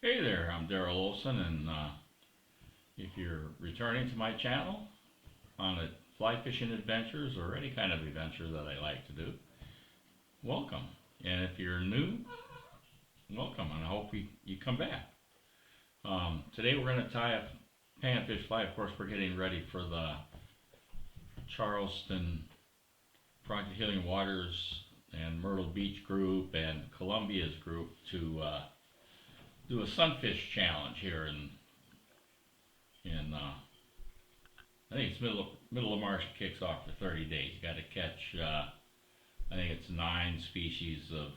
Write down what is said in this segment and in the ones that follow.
Hey there, I'm Daryl Olson, and if you're returning to my channel on a fly fishing adventures or any kind of adventure that I like to do, welcome. And if you're new, welcome, and I hope you come back. Today we're going to tie a panfish fly. Of course, we're getting ready for the Charleston Project Healing Waters and Myrtle Beach group and Columbia's group to do a sunfish challenge here in I think it's middle of March. It kicks off for 30 days. You got to catch I think it's 9 species of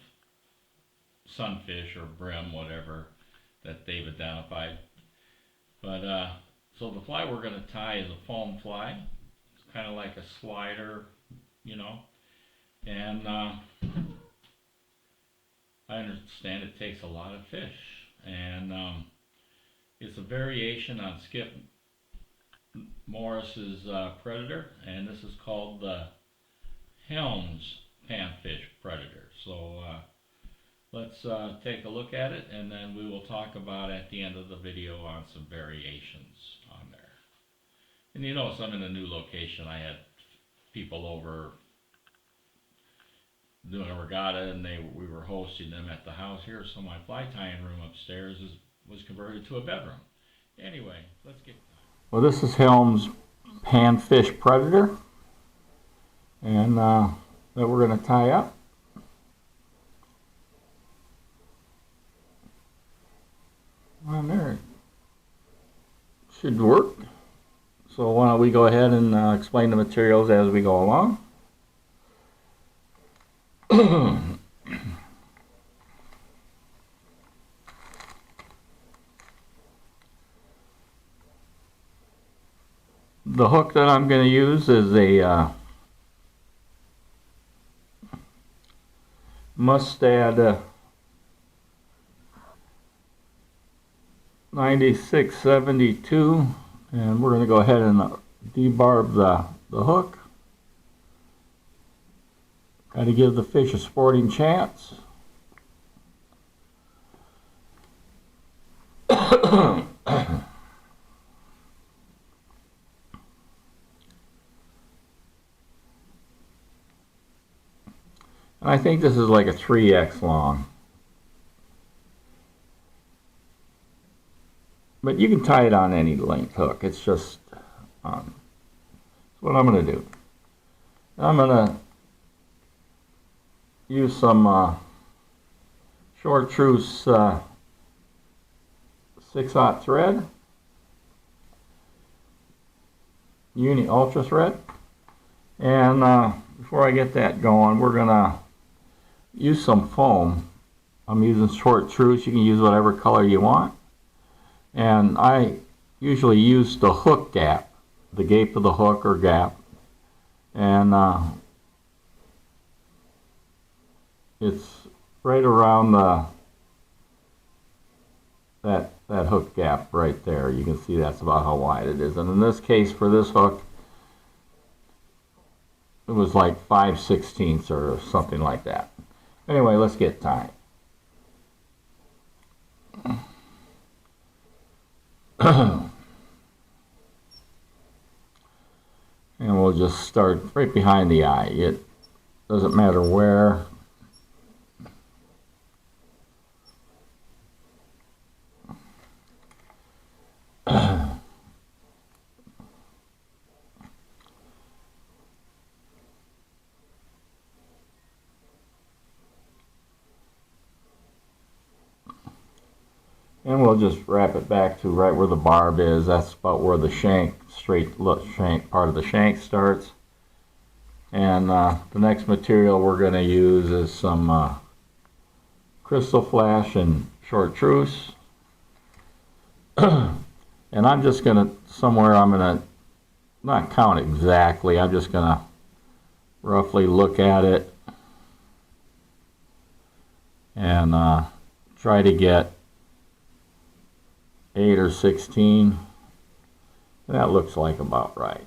sunfish or brim, whatever that they've identified. But so the fly we're going to tie is a foam fly. It's kind of like a slider, you know, and I understand it takes a lot of fish. And it's a variation on Skip Morris's Predator, and this is called the Helm's Panfish Predator. So let's take a look at it, and then we will talk about at the end of the video on some variations on there. And you notice I'm in a new location. I had people over doing a regatta, and we were hosting them at the house here, so my fly tying room upstairs was converted to a bedroom. Anyway, let's get. Well, this is Helm's Panfish Predator, and that we're going to tie up. On there, it should work. So why don't we go ahead and explain the materials as we go along. The hook that I'm going to use is a Mustad 9672, and we're going to go ahead and debarb the hook. Got to give the fish a sporting chance. And I think this is like a 3x long. But you can tie it on any length hook. It's just that's what I'm going to do. I'm going to use some Chartreuse 6/0 thread, Uni Ultra thread, and before I get that going, we're going to use some foam. I'm using Chartreuse. You can use whatever color you want, and I usually use the hook gap, the gape of the hook or gap, and it's right around that hook gap right there. You can see that's about how wide it is. And in this case, for this hook, it was like 5/16 or something like that. Anyway, let's get tying. And we'll just start right behind the eye. It doesn't matter where. And we'll just wrap it back to right where the barb is. That's about where the shank, straight shank part of the shank starts. And the next material we're going to use is some Krystal flash and Chartreuse. And I'm just going to, somewhere I'm going to not count exactly. I'm just going to roughly look at it and try to get 8 or 16. That looks like about right.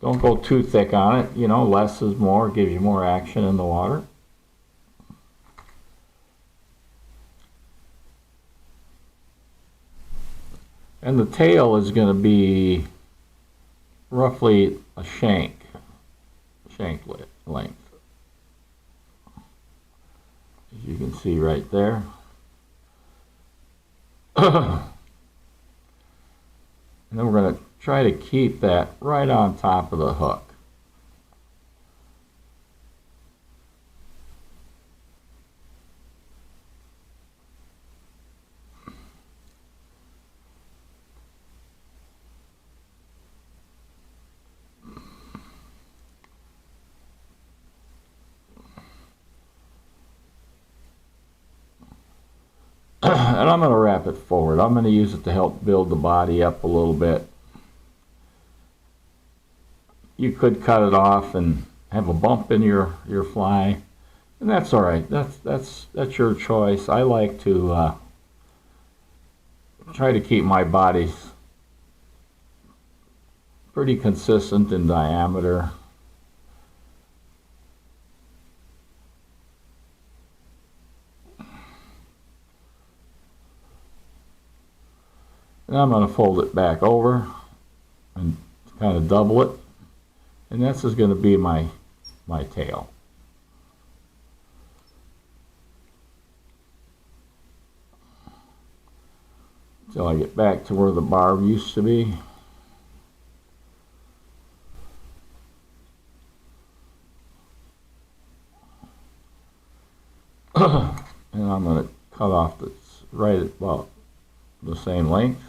Don't go too thick on it. You know, less is more. Gives you more action in the water. And the tail is going to be roughly a shank length. As you can see right there. And then we're going to try to keep that right on top of the hook. And I'm going to wrap it forward. I'm going to use it to help build the body up a little bit. You could cut it off and have a bump in your fly, and that's all right. That's your choice. I like to try to keep my bodies pretty consistent in diameter. And I'm going to fold it back over and kind of double it. And this is going to be my tail. Until I get back to where the barb used to be. And I'm going to cut off that's right at about the same length.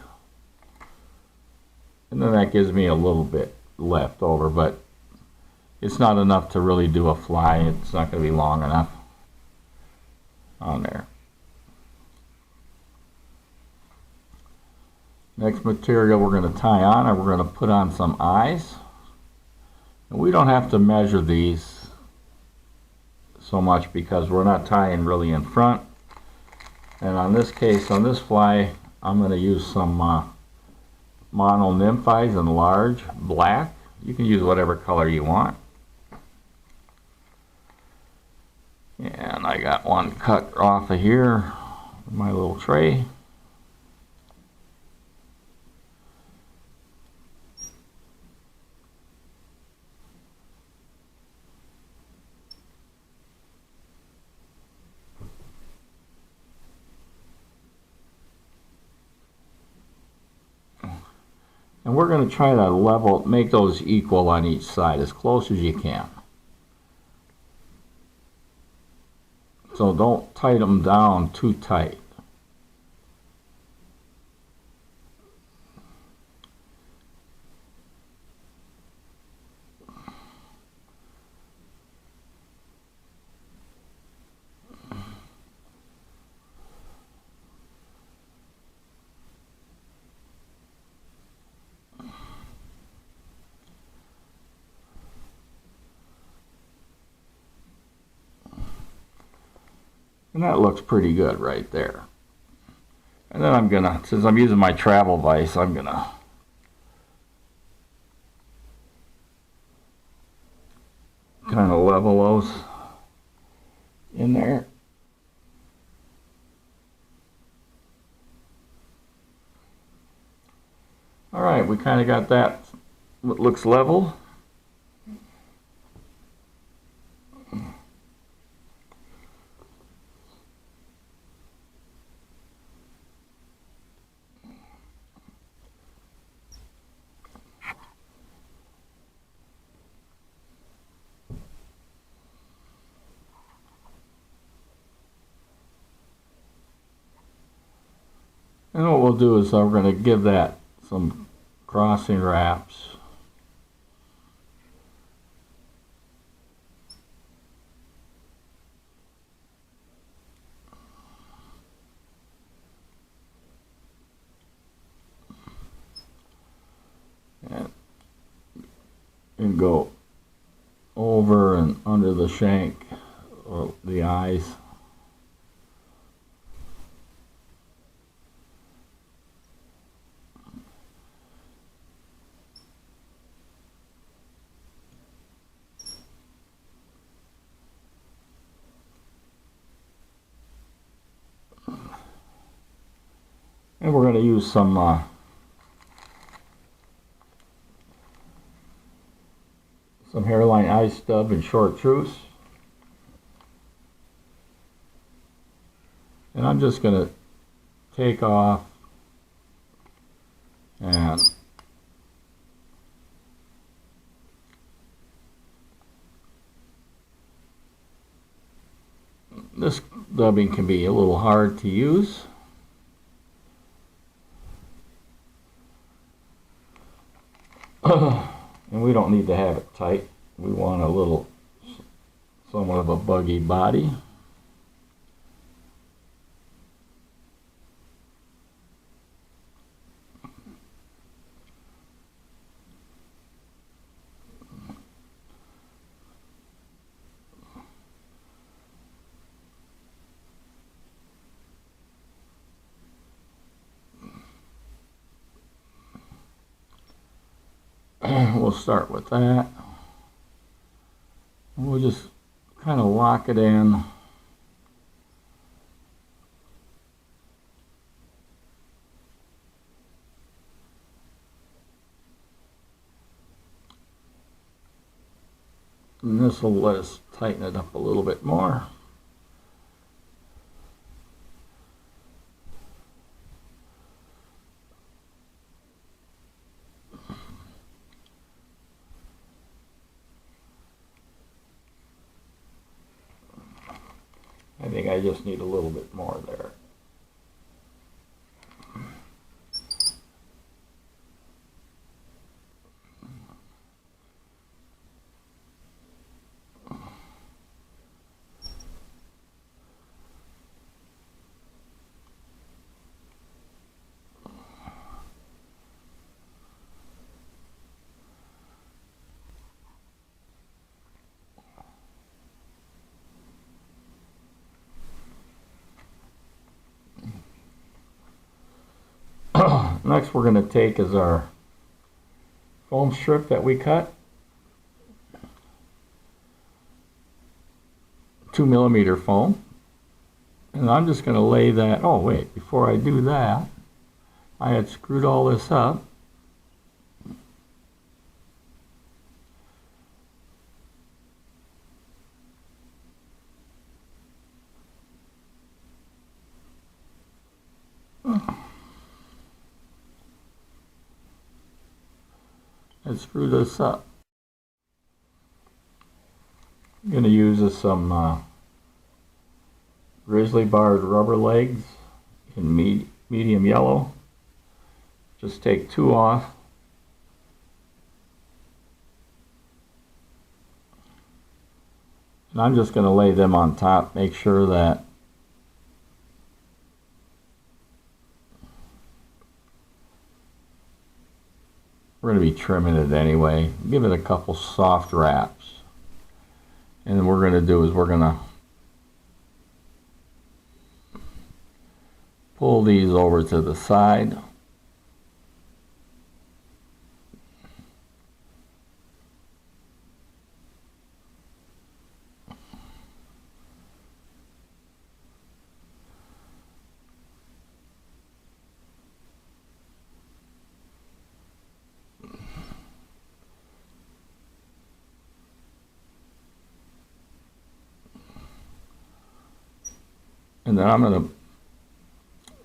And then that gives me a little bit left over, but it's not enough to really do a fly. It's not going to be long enough on there. Next material we're going to tie on, and we're going to put on some eyes. And we don't have to measure these so much because we're not tying really in front. And on this case, on this fly, I'm going to use some mono nymph eyes in large black. You can use whatever color you want. And I got one cut off of here, my little tray. And we're going to try to make those equal on each side as close as you can. So don't tighten them down too tight. And that looks pretty good right there. And then I'm gonna, since I'm using my travel vise, I'm gonna kind of level those in there. All right, we kind of got that, what looks level. And what we'll do is we're going to give that some crossing wraps. And go over and under the shank or the eyes. And we're going to use some some Hareline ice stub and Chartreuse. And I'm just going to take off and this dubbing can be a little hard to use. And we don't need to have it tight. We want a little, somewhat of a buggy body. We'll start with that. We'll just kind of lock it in. And this will let us tighten it up a little bit more. I think I just need a little bit more there. Next we're going to take is our foam strip that we cut. 2mm foam. And I'm just going to lay that, oh wait, before I do that, I had screwed all this up. Let's screw this up. I'm going to use some Grizzly barred rubber legs in medium yellow. Just take 2 off. And I'm just going to lay them on top, make sure that we're going to be trimming it anyway. Give it a couple soft wraps. And then what we're going to do is we're going to pull these over to the side. And then I'm going to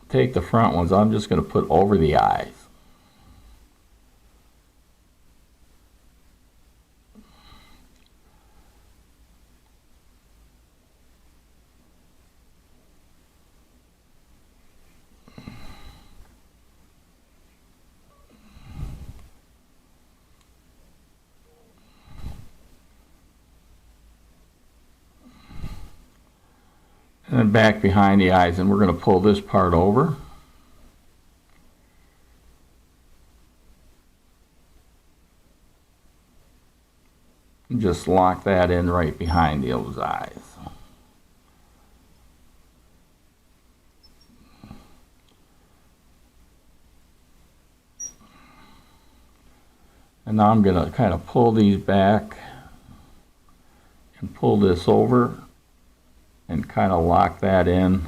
take the front ones, I'm just going to put over the eyes. And then back behind the eyes, and we're going to pull this part over. And just lock that in right behind those eyes. And now I'm going to kind of pull these back and pull this over and kind of lock that in.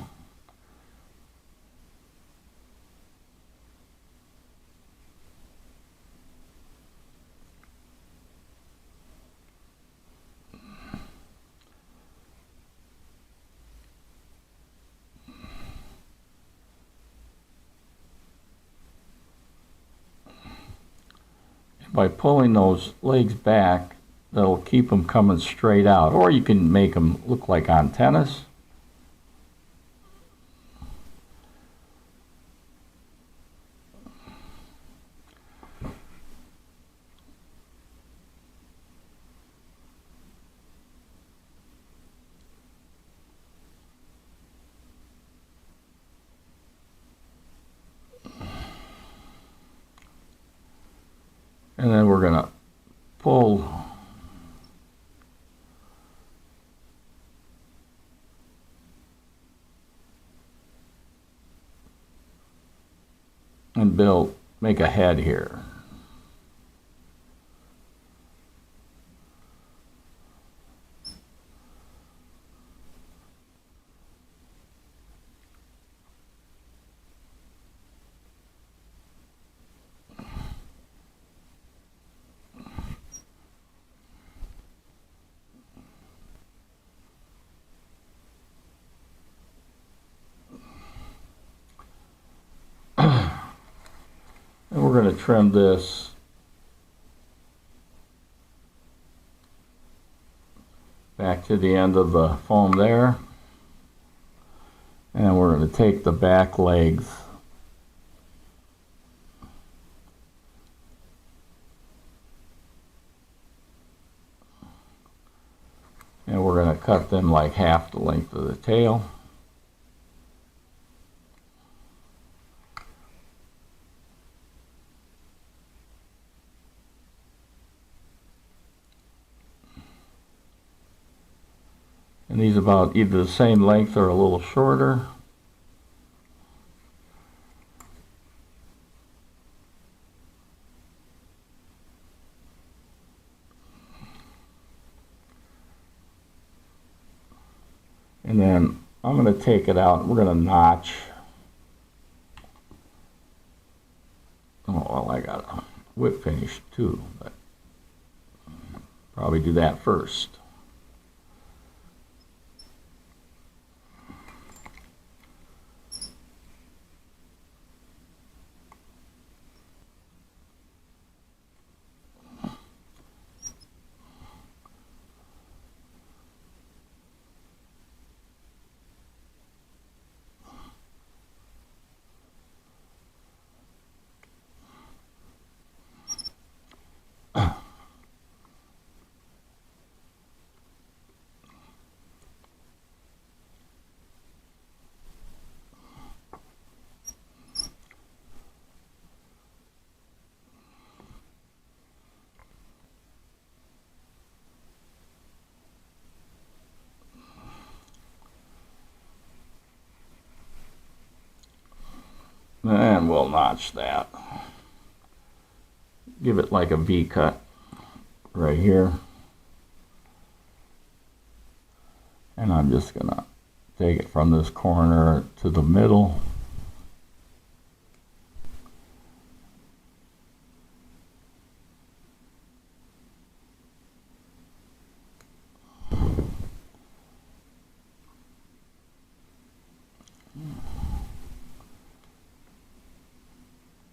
by pulling those legs back, that'll keep them coming straight out. Or you can make them look like antennas. And then we're going to pull and make a head here. And we're going to trim this back to the end of the foam there. And we're going to take the back legs and we're going to cut them like half the length of the tail. And these about either the same length or a little shorter. And then I'm going to take it out and we're going to notch. Oh, well, I got a whip finish too, but probably do that first. And we'll notch that. Give it like a V cut right here. And I'm just going to take it from this corner to the middle.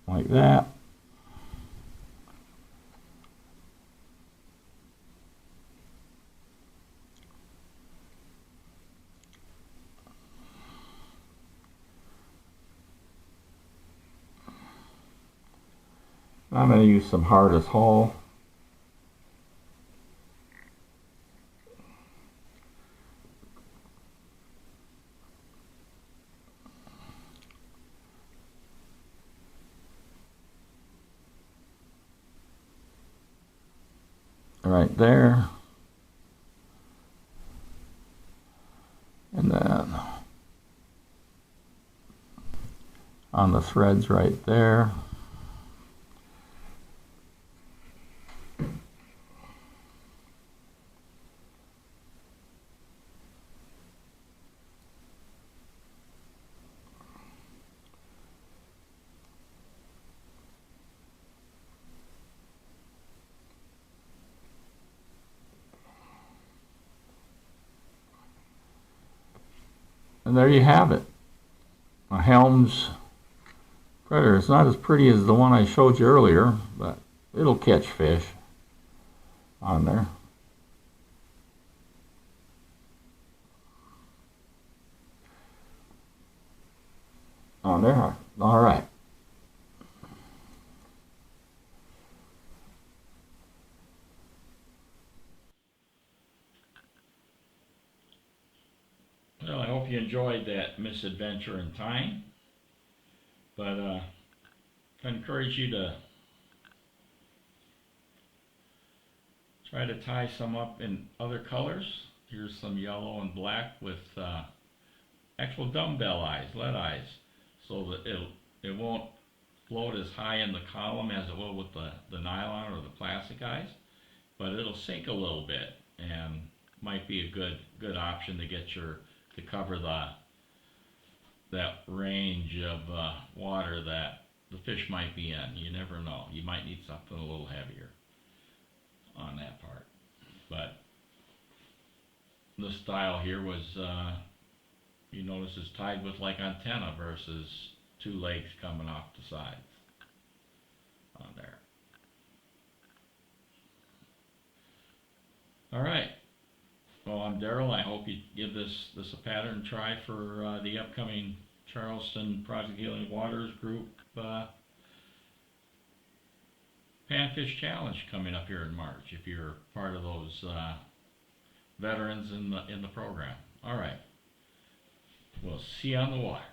Like that. I'm going to use some hardest hull. Right there. And then on the threads right there. And there you have it. A Helm's Predator. It's not as pretty as the one I showed you earlier, but it'll catch fish on there. On there. All right. Well, I hope you enjoyed that misadventure in time. But I encourage you to try to tie some up in other colors. Here's some yellow and black with actual dumbbell eyes, lead eyes, so that it won't float as high in the column as it will with the nylon or the plastic eyes, but it'll sink a little bit and might be a good option to get to cover that range of water that the fish might be in. You never know. You might need something a little heavier on that part. But this style here was, you notice, is tied with like antenna versus two legs coming off the sides on there. All right. Well, I'm Daryl. I hope you give this a pattern try for the upcoming Charleston Project Healing Waters group Panfish Challenge coming up here in March. If you're part of those veterans in the program. All right. We'll see you on the water.